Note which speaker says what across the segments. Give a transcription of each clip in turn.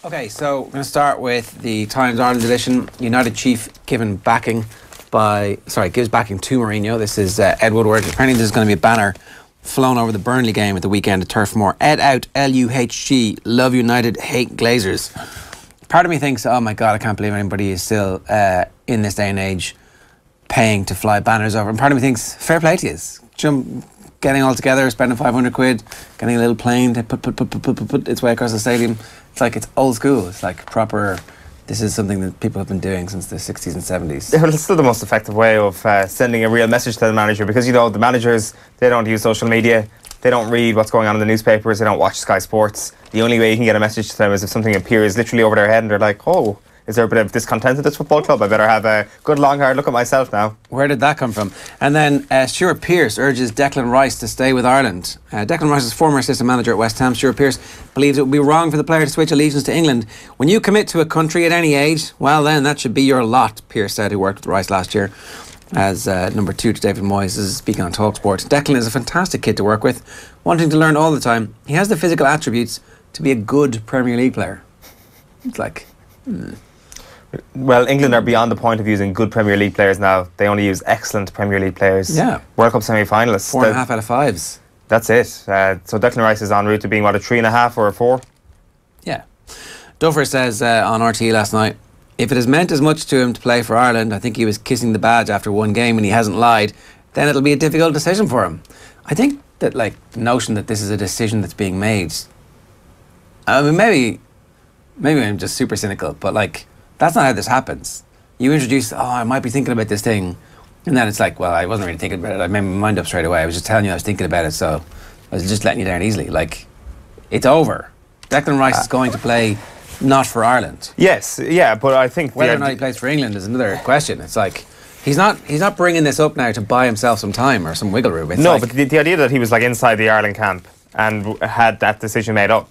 Speaker 1: Okay, so we're going to start with the Times Ireland edition. United chief gives backing to Mourinho. This is Ed Woodward. Apparently there's going to be a banner flown over the Burnley game at the weekend at Turf Moor. Ed out, LUHG, love United, hate Glazers. Part of me thinks, oh my God, I can't believe anybody is still, in this day and age, paying to fly banners over. And part of me thinks, fair play to you. Getting all together, spending 500 quid, getting a little plane to put its way across the stadium. It's like, it's old school. It's like proper, this is something that people have been doing since the 60s and 70s.
Speaker 2: Yeah, well, it's still the most effective way of sending a real message to the manager, because, you know, the managers, they don't use social media, they don't read what's going on in the newspapers, they don't watch Sky Sports. The only way you can get a message to them is if something appears literally over their head and they're like, oh, is there a bit of discontent at this football club? I better have a good long hard look at myself now.
Speaker 1: Where did that come from? And then Stuart Pearce urges Declan Rice to stay with Ireland. Declan Rice is former assistant manager at West Ham. Stuart Pearce believes it would be wrong for the player to switch allegiance to England. When you commit to a country at any age, well then, that should be your lot, Pearce said, who worked with Rice last year as number 2 to David Moyes. This is speaking on TalkSport. Declan is a fantastic kid to work with, wanting to learn all the time. He has the physical attributes to be a good Premier League player. It's like...
Speaker 2: Well, England are beyond the point of using good Premier League players now. They only use excellent Premier League players.
Speaker 1: Yeah.
Speaker 2: World Cup semi-finalists.
Speaker 1: 4.5 out of 5s.
Speaker 2: That's it. So Declan Rice is en route to being, what, a 3.5 or a 4?
Speaker 1: Yeah. Duffer says on RTE last night, if it has meant as much to him to play for Ireland, I think he was kissing the badge after one game and he hasn't lied, then it'll be a difficult decision for him. I think that, like, the notion that this is a decision that's being made, I mean, maybe I'm just super cynical, but, like, that's not how this happens. You introduce, I might be thinking about this thing, and then it's like, well, I wasn't really thinking about it. I made my mind up straight away. I was just telling you I was thinking about it, so I was just letting you down easily. Like, it's over. Declan Rice is going to play not for Ireland.
Speaker 2: Yes, yeah, but I think...
Speaker 1: Whether or not he plays for England is another question. It's like, he's not bringing this up now to buy himself some time or some wiggle room. It's
Speaker 2: no,
Speaker 1: like,
Speaker 2: but the idea that he was, like, inside the Ireland camp and had that decision made up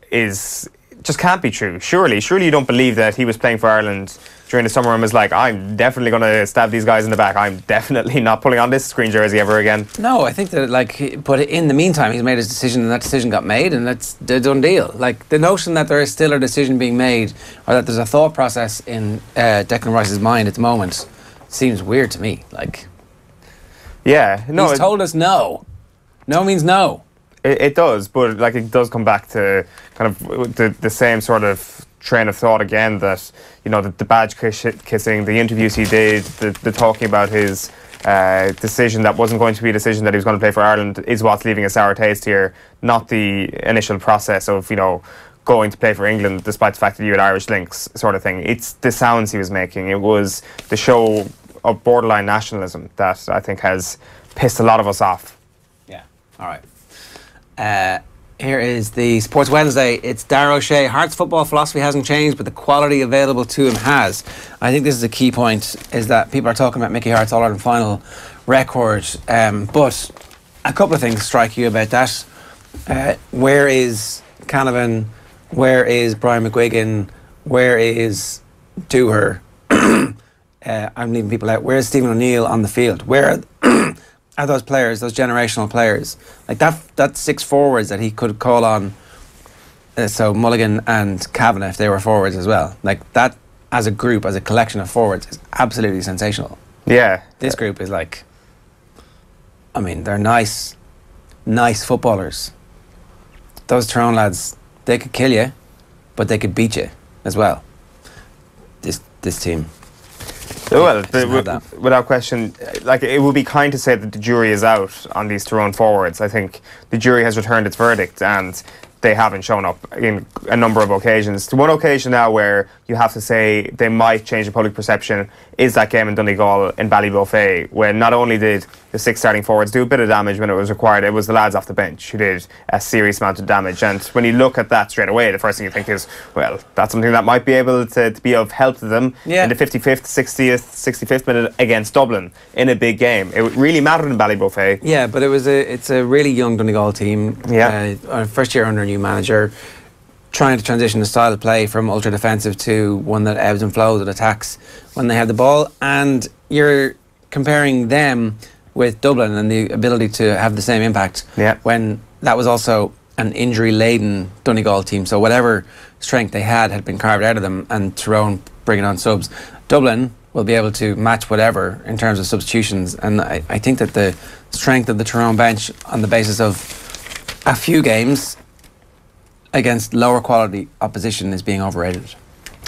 Speaker 2: is... just can't be true. Surely you don't believe that he was playing for Ireland during the summer and was like, I'm definitely going to stab these guys in the back. I'm definitely not pulling on this green jersey ever again.
Speaker 1: No, I think that, like, but in the meantime, he's made his decision and that decision got made and that's the done deal. Like, the notion that there is still a decision being made or that there's a thought process in Declan Rice's mind at the moment seems weird to me. Like,
Speaker 2: yeah, no.
Speaker 1: He's told us no. No means no.
Speaker 2: It does, but, like, it does come back to kind of the same sort of train of thought again, that, you know, the badge kissing, the interviews he did, the talking about his decision that wasn't going to be a decision that he was going to play for Ireland is what's leaving a sour taste here, not the initial process of, you know, going to play for England despite the fact that you had Irish links sort of thing. It's the sounds he was making. It was the show of borderline nationalism that I think has pissed a lot of us off.
Speaker 1: Yeah, all right. Here is the Sports Wednesday. It's Darragh O'Shea. Hearts' football philosophy hasn't changed, but the quality available to him has. I think this is a key point, is that people are talking about Mickey Hart's All-Ireland final record, but a couple of things strike you about that. Where is Canavan? Where is Brian McGuigan? Where is Dooher? I'm leaving people out. Where is Stephen O'Neill on the field? Where are those players, those generational players? Like that 6 forwards that he could call on, so Mulligan and Kavanagh, if they were forwards as well. Like, that as a group, as a collection of forwards, is absolutely sensational.
Speaker 2: Yeah.
Speaker 1: This group is like, I mean, they're nice footballers. Those Tyrone lads, they could kill you, but they could beat you as well. This team.
Speaker 2: Well, without question, like, it would be kind to say that the jury is out on these Tyrone forwards. I think the jury has returned its verdict and they haven't shown up in a number of occasions. To one occasion now where you have to say they might change the public perception is that game in Donegal in Ballybofey, when not only did the 6 starting forwards do a bit of damage when it was required, it was the lads off the bench who did a serious amount of damage. And when you look at that straight away, the first thing you think is, well, that's something that might be able to be of help to them in the 55th, 60th, 65th minute against Dublin in a big game. It really mattered in Ballybofey.
Speaker 1: Yeah, but it's a really young Donegal team.
Speaker 2: Yeah.
Speaker 1: First year under a new manager, trying to transition the style of play from ultra defensive to one that ebbs and flows, that attacks when they have the ball, and you're comparing them with Dublin and the ability to have the same impact when that was also an injury-laden Donegal team. So whatever strength they had been carved out of them, and Tyrone bringing on subs. Dublin will be able to match whatever in terms of substitutions, and I think that the strength of the Tyrone bench on the basis of a few games against lower quality opposition is being overrated.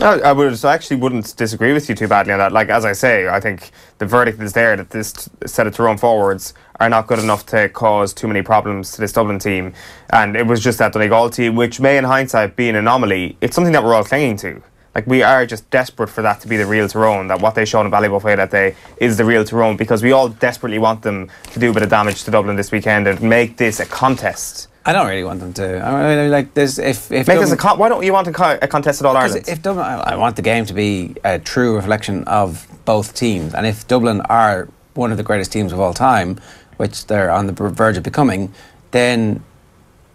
Speaker 2: I actually wouldn't disagree with you too badly on that. Like, as I say, I think the verdict is there that this set of Tyrone forwards are not good enough to cause too many problems to this Dublin team. And it was just that Donegal team, which may in hindsight be an anomaly. It's something that we're all clinging to. Like, we are just desperate for that to be the real Tyrone, that what they showed in Ballybofey that day is the real Tyrone, because we all desperately want them to do a bit of damage to Dublin this weekend and make this a contest.
Speaker 1: I don't really want them to. I mean, like this. If
Speaker 2: make Dublin, this why don't you want a contest at All Ireland?
Speaker 1: If Dublin, I want the game to be a true reflection of both teams. And if Dublin are one of the greatest teams of all time, which they're on the verge of becoming, then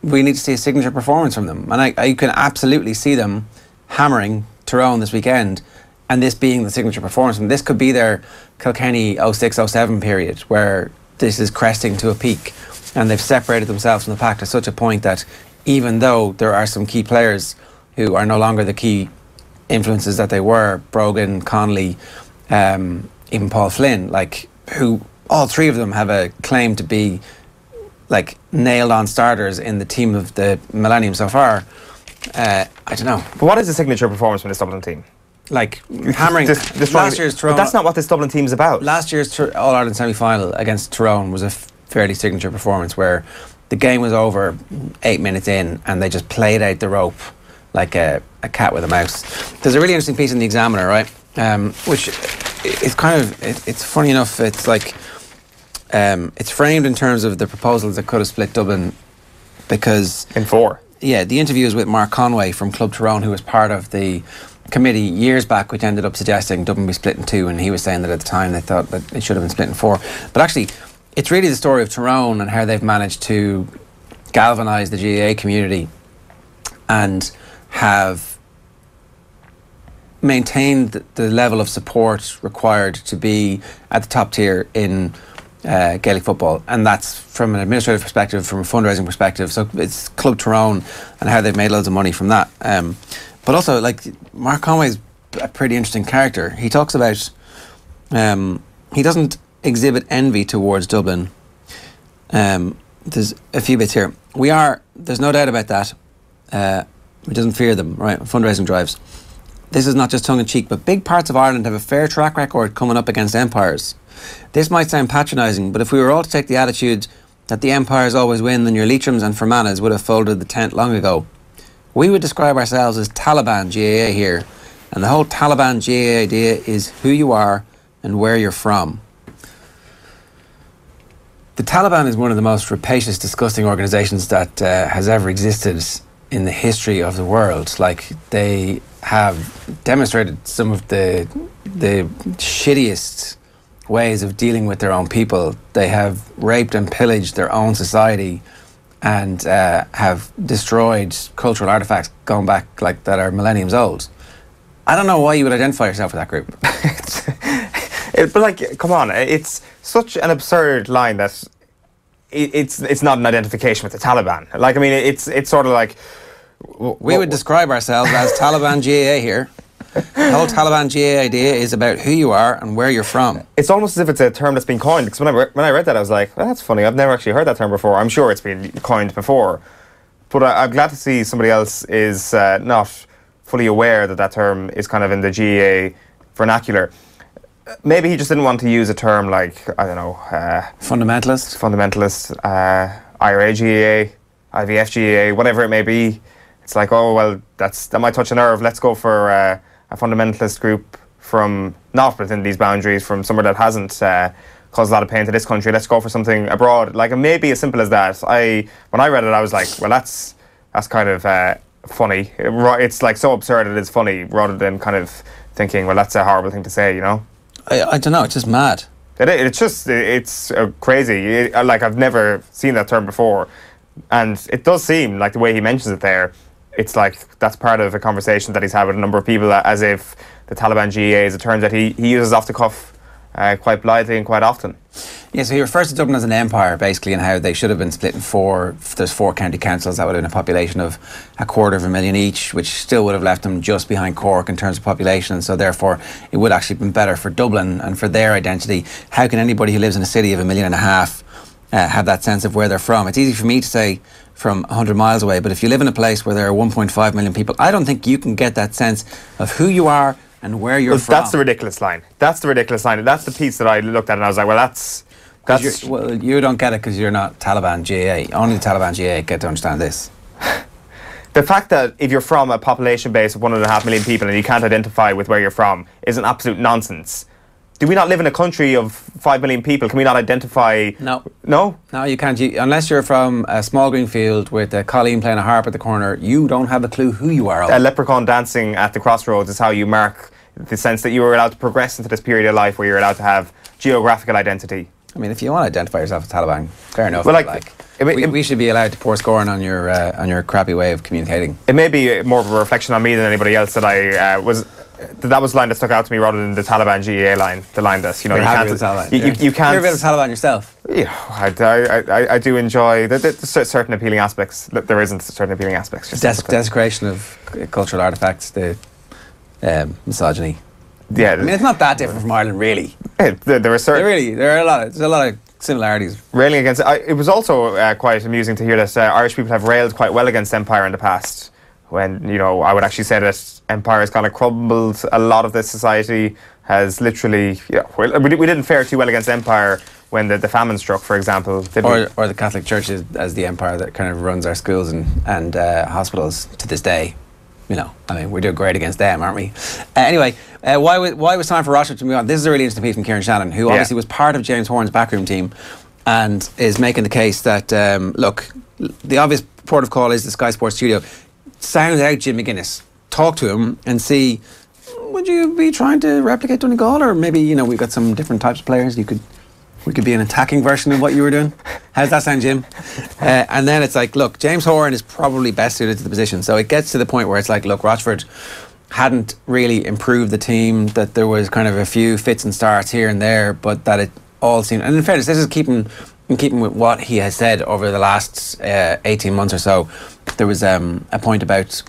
Speaker 1: we need to see a signature performance from them. And I can absolutely see them hammering Tyrone this weekend, and this being the signature performance. And this could be their Kilkenny 06-07 period, where this is cresting to a peak. And they've separated themselves from the pack to such a point that even though there are some key players who are no longer the key influences that they were, Brogan, Connolly, even Paul Flynn, like, who all three of them have a claim to be like nailed on starters in the team of the millennium so far. I don't know.
Speaker 2: But what is the signature performance from this Dublin team?
Speaker 1: Like hammering last year's Tyrone.
Speaker 2: But that's not what this Dublin team's about.
Speaker 1: Last year's All-Ireland semi-final against Tyrone was a fairly signature performance where the game was over 8 minutes in and they just played out the rope like a cat with a mouse. There's a really interesting piece in the Examiner, right? Which is kind of, it's funny enough, it's like, it's framed in terms of the proposals that could have split Dublin, because...
Speaker 2: In four.
Speaker 1: Yeah, the interview is with Mark Conway from Club Tyrone, who was part of the committee years back which ended up suggesting Dublin be split in two, and he was saying that at the time they thought that it should have been split in four. But actually, it's really the story of Tyrone and how they've managed to galvanise the GAA community and have maintained the level of support required to be at the top tier in Gaelic football. And that's from an administrative perspective, from a fundraising perspective. So it's Club Tyrone and how they've made loads of money from that. But also, like, Mark Conway's a pretty interesting character. He talks about he doesn't exhibit envy towards Dublin. There's a few bits here. There's no doubt about that. He doesn't fear them, right? Fundraising drives. This is not just tongue-in-cheek, but big parts of Ireland have a fair track record coming up against empires. This might sound patronising, but if we were all to take the attitude that the empires always win, then your Leitrim's and Fermanagh would have folded the tent long ago. We would describe ourselves as Taliban GAA here, and the whole Taliban GAA idea is who you are and where you're from. The Taliban is one of the most rapacious, disgusting organisations that has ever existed in the history of the world. Like, they have demonstrated some of the shittiest ways of dealing with their own people. They have raped and pillaged their own society and have destroyed cultural artefacts going back like that are millenniums old. I don't know why you would identify yourself with that group.
Speaker 2: But like, come on, it's such an absurd line that it's not an identification with the Taliban. Like, I mean, it's sort of like...
Speaker 1: We would describe ourselves as Taliban GAA here. The whole Taliban GAA idea is about who you are and where you're from. It's
Speaker 2: almost as if it's a term that's been coined, because when I read that I was like, well, that's funny, I've never actually heard that term before. I'm sure it's been coined before, but I'm glad to see somebody else is not fully aware that that term is kind of in the GAA vernacular. Maybe he just didn't want to use a term like, I don't know...
Speaker 1: Fundamentalist,
Speaker 2: IRA GAA, IVF GAA, whatever it may be. It's like, oh, well, that might touch a nerve. Let's go for a fundamentalist group from not within these boundaries, from somewhere that hasn't caused a lot of pain to this country. Let's go for something abroad. Like, it may be as simple as that. When I read it, I was like, well, that's kind of funny. It's like so absurd it is funny, rather than kind of thinking, well, that's a horrible thing to say, you know?
Speaker 1: I don't know, it's just mad.
Speaker 2: It's crazy. Like, I've never seen that term before. And it does seem like the way he mentions it there, it's like that's part of a conversation that he's had with a number of people, as if the Taliban GAA is a term that he uses off the cuff quite blithely and quite often.
Speaker 1: Yeah, so he refers to Dublin as an empire, basically, and how they should have been split in 4. There's 4 county councils that would have been a population of 250,000 each, which still would have left them just behind Cork in terms of population. And so therefore, it would actually have been better for Dublin and for their identity. How can anybody who lives in a city of 1.5 million have that sense of where they're from? It's easy for me to say from 100 miles away, but if you live in a place where there are 1.5 million people, I don't think you can get that sense of who you are and where you're from.
Speaker 2: That's the ridiculous line. That's the ridiculous line. That's the piece that I looked at and I was like, well, that's
Speaker 1: well, you don't get it because you're not Taliban GA. Only the Taliban GA get to understand this.
Speaker 2: The fact that if you're from a population base of 1.5 million people and you can't identify with where you're from is an absolute nonsense. Do we not live in a country of 5 million people? Can we not identify?
Speaker 1: No.
Speaker 2: No?
Speaker 1: No, you can't. Unless you're from a small green field with Colleen playing a harp at the corner, you don't have a clue who you are.
Speaker 2: A leprechaun dancing at the crossroads is how you mark the sense that you are allowed to progress into this period of life where you're allowed to have geographical identity.
Speaker 1: I mean, if you want to identify yourself as Taliban, fair enough.
Speaker 2: Well,
Speaker 1: we should be allowed to pour scorn on your crappy way of communicating.
Speaker 2: It may be more of a reflection on me than anybody else that that was the line that stuck out to me rather than the Taliban GEA line, the line that you
Speaker 1: can't.
Speaker 2: You can't.
Speaker 1: You're a bit of Taliban yourself.
Speaker 2: Yeah, I do enjoy certain appealing aspects. There isn't certain appealing aspects.
Speaker 1: Desecration of cultural artefacts, the misogyny.
Speaker 2: Yeah,
Speaker 1: I mean, it's not that different from Ireland, really.
Speaker 2: There are certain.
Speaker 1: There are a lot of similarities.
Speaker 2: Railing against it was also quite amusing to hear that Irish people have railed quite well against empire in the past. When I would actually say that empire has kind of crumbled. A lot of this society has literally. We didn't fare too well against empire when the famine struck, for example.
Speaker 1: Or the Catholic Church as the empire that kind of runs our schools and hospitals to this day. I mean, we're doing great against them, aren't we? Anyway, why was time for Rochford to move on? This is a really interesting piece from Kieran Shannon, who obviously was part of James Horan's backroom team and is making the case that, look, the obvious port of call is the Sky Sports studio. Sound out Jim McGuinness. Talk to him and see, would you be trying to replicate Donegal? Or maybe, we've got some different types of players. We could be an attacking version of what you were doing. How's that sound, Jim? And then it's like, look, James Horan is probably best suited to the position. So it gets to the point where it's like, look, Rochford hadn't really improved the team, that there was kind of a few fits and starts here and there, but that it all seemed... And in fairness, this is keeping with what he has said over the last 18 months or so. There was a point about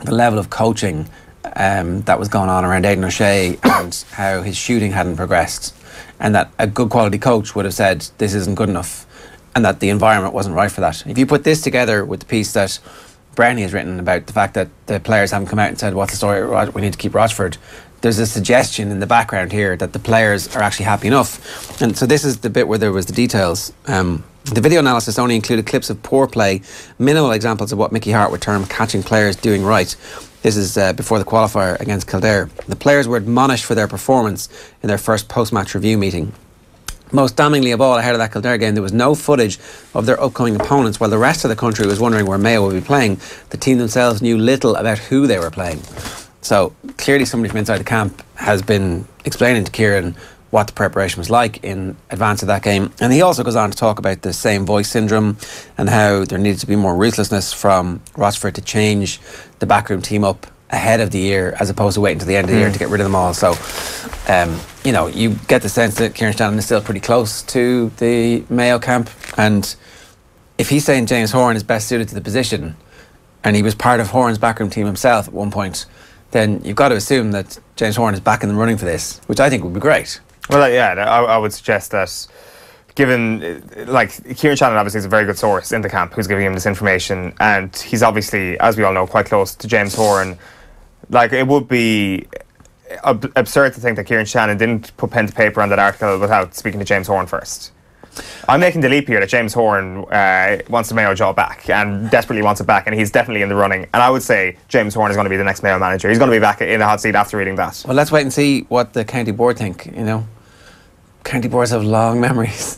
Speaker 1: the level of coaching that was going on around Aidan O'Shea and how his shooting hadn't progressed. And that a good quality coach would have said this isn't good enough and that the environment wasn't right for that. If you put this together with the piece that Brownie has written about the fact that the players haven't come out and said what's the story, we need to keep Rochford, there's a suggestion in the background here that the players are actually happy enough. And so this is the bit where there was the details. The video analysis only included clips of poor play, minimal examples of what Mickey Hart would term catching players doing right. This is before the qualifier against Kildare. The players were admonished for their performance in their first post-match review meeting. Most damningly of all, ahead of that Kildare game, there was no footage of their upcoming opponents, while the rest of the country was wondering where Mayo would be playing. The team themselves knew little about who they were playing. So clearly somebody from inside the camp has been explaining to Kieran what the preparation was like in advance of that game. And he also goes on to talk about the same voice syndrome and how there needed to be more ruthlessness from Rochford to change the backroom team up ahead of the year as opposed to waiting to the end of the year to get rid of them all. So, you get the sense that Kieran Shannon is still pretty close to the Mayo camp. And if he's saying James Horan is best suited to the position and he was part of Horan's backroom team himself at one point, then you've got to assume that James Horan is back in the running for this, which I think would be great.
Speaker 2: Well, I would suggest that given, Kieran Shannon obviously is a very good source in the camp who's giving him this information, and he's obviously, as we all know, quite close to James Horan. It would be absurd to think that Kieran Shannon didn't put pen to paper on that article without speaking to James Horan first. I'm making the leap here that James Horan wants the Mayo job back and desperately wants it back, and he's definitely in the running. And I would say James Horan is going to be the next Mayo manager. He's going to be back in the hot seat after reading that.
Speaker 1: Well, let's wait and see what the county board think, County boards have long memories.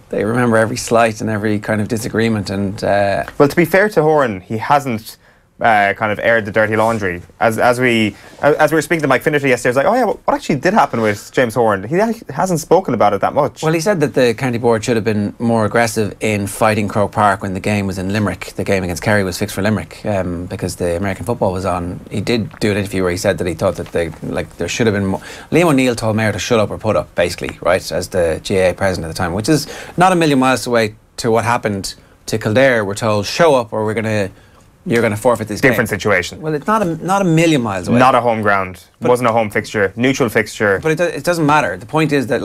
Speaker 1: They remember every slight and every kind of disagreement. And
Speaker 2: well, to be fair to Horan, he hasn't kind of aired the dirty laundry. As we were speaking to Mike Finnerty yesterday, I was like, oh yeah, what actually did happen with James Horan? He hasn't spoken about it that much.
Speaker 1: Well, he said that the county board should have been more aggressive in fighting Croke Park when the game was in Limerick. The game against Kerry was fixed for Limerick because the American football was on. He did do an interview where he said that he thought that there should have been more. Liam O'Neill told Mayo to shut up or put up, basically, right, as the GAA president at the time, which is not a million miles away to what happened to Kildare. We're told, show up or you're going to forfeit this
Speaker 2: Different
Speaker 1: game.
Speaker 2: situation.
Speaker 1: Well, it's not a million miles away.
Speaker 2: Not a home ground. It wasn't a home fixture. Neutral fixture.
Speaker 1: But it doesn't matter. The point is that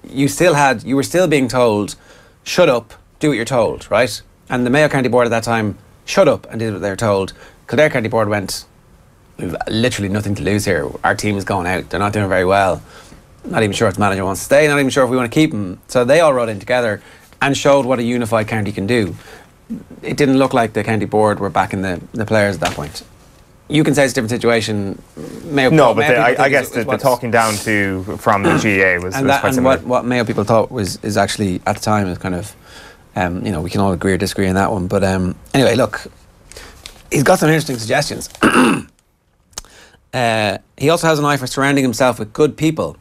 Speaker 1: you were still being told, shut up, do what you're told, right? And the Mayo County Board at that time shut up and did what they were told. Kildare County Board went, we've literally nothing to lose here. Our team is going out. They're not doing very well. Not even sure if the manager wants to stay. Not even sure if we want to keep him. So they all rode in together and showed what a unified county can do. It didn't look like the county board were backing the players at that point. You can say it's a different situation.
Speaker 2: I guess the talking down from the GAA was quite similar.
Speaker 1: What Mayo people thought is actually at the time is kind of, we can all agree or disagree on that one. But anyway, look, he's got some interesting suggestions. He also has an eye for surrounding himself with good people,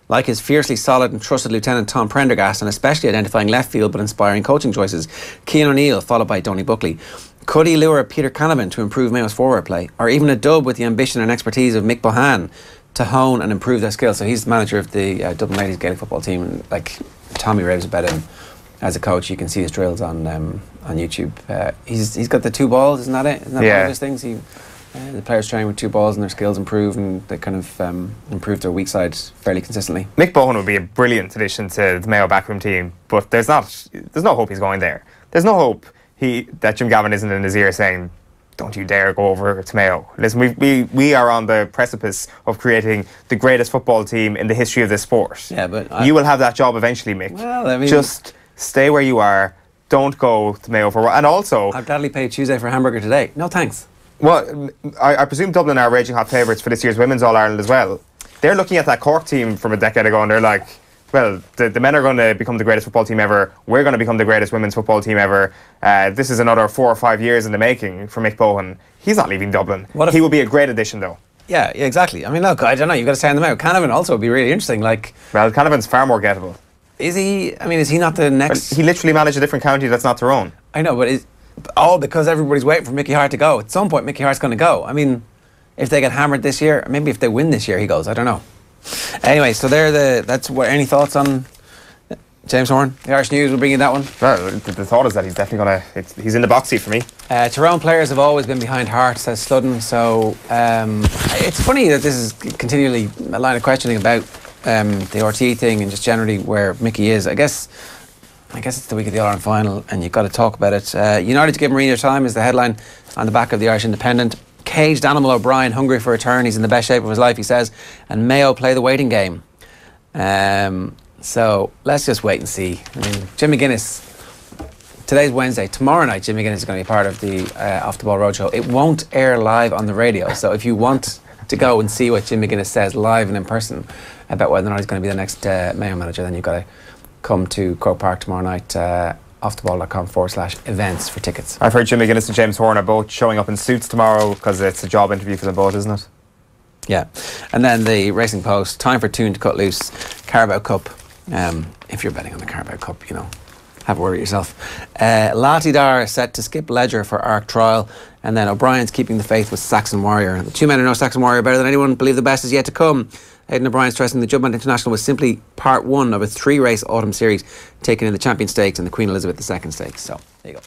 Speaker 1: like his fiercely solid and trusted Lieutenant Tom Prendergast, and especially identifying left field but inspiring coaching choices, Cian O'Neill, followed by Donny Buckley. Could he lure Peter Canavan to improve Mayo's forward play, or even a Dub with the ambition and expertise of Mick Bohan to hone and improve their skills? So he's the manager of the Dublin Ladies Gaelic football team, and Tommy raves about him as a coach. You can see his drills on YouTube. He's got the 2 balls, isn't that it? Isn't that one of his things? The players train with 2 balls and their skills improve, and they kind of improve their weak side fairly consistently.
Speaker 2: Mick Bohan would be a brilliant addition to the Mayo backroom team, but there's no hope he's going there. There's no hope that Jim Gavin isn't in his ear saying, don't you dare go over to Mayo. Listen, we are on the precipice of creating the greatest football team in the history of this sport.
Speaker 1: Yeah, but
Speaker 2: you will have that job eventually, Mick.
Speaker 1: Well, I mean,
Speaker 2: just stay where you are. Don't go to Mayo for a while. And also,
Speaker 1: I'd gladly pay Tuesday for a hamburger today. No thanks.
Speaker 2: Well, I presume Dublin are raging hot favourites for this year's Women's All-Ireland as well. They're looking at that Cork team from a decade ago and they're like, well, the men are going to become the greatest football team ever. We're going to become the greatest women's football team ever. This is another 4 or 5 years in the making for Mick Bohan. He's not leaving Dublin. He will be a great addition, though.
Speaker 1: Yeah, exactly. I mean, look, I don't know. You've got to sound them out. Canavan also would be really interesting.
Speaker 2: Well, Canavan's far more gettable.
Speaker 1: Is he? I mean, is he not the next?
Speaker 2: Well, he literally managed a different county that's not their own.
Speaker 1: I know, but all because everybody's waiting for Mickey Hart to go. At some point, Mickey Hart's going to go. I mean, if they get hammered this year, maybe if they win this year, he goes. I don't know. Anyway, so that's what. Any thoughts on James Horan? The Irish News will bring you that one.
Speaker 2: Well, the thought is that he's definitely he's in the box seat for me.
Speaker 1: Tyrone players have always been behind Hart, says Sludden. So it's funny that this is continually a line of questioning about the RT thing and just generally where Mickey is. I guess it's the week of the All-Ireland final and you've got to talk about it. United to give Mourinho time is the headline on the back of the Irish Independent. Caged Animal O'Brien, hungry for a turn. He's in the best shape of his life, he says. And Mayo play the waiting game. So let's just wait and see. I mean, Jim McGuinness, today's Wednesday. Tomorrow night, Jim McGuinness is going to be part of the Off the Ball Roadshow. It won't air live on the radio. So if you want to go and see what Jim McGuinness says live and in person about whether or not he's going to be the next Mayo manager, then you've got to come to Croke Park tomorrow night, offtheball.com/events for tickets.
Speaker 2: I've heard Jim McGuinness and James Horan are both showing up in suits tomorrow because it's a job interview for them both, isn't it?
Speaker 1: Yeah. And then the Racing Post, time for Toon to cut loose. Carabao Cup. If you're betting on the Carabao Cup, have a word with yourself. Latidar set to skip Ledger for Arc Trial. And then O'Brien's keeping the faith with Saxon Warrior. The 2 men who know Saxon Warrior better than anyone believe the best is yet to come. Aidan O'Brien stressing the Jumpman International was simply part 1 of a 3-race autumn series taken in the Champion Stakes and the Queen Elizabeth II Stakes. So, there you go.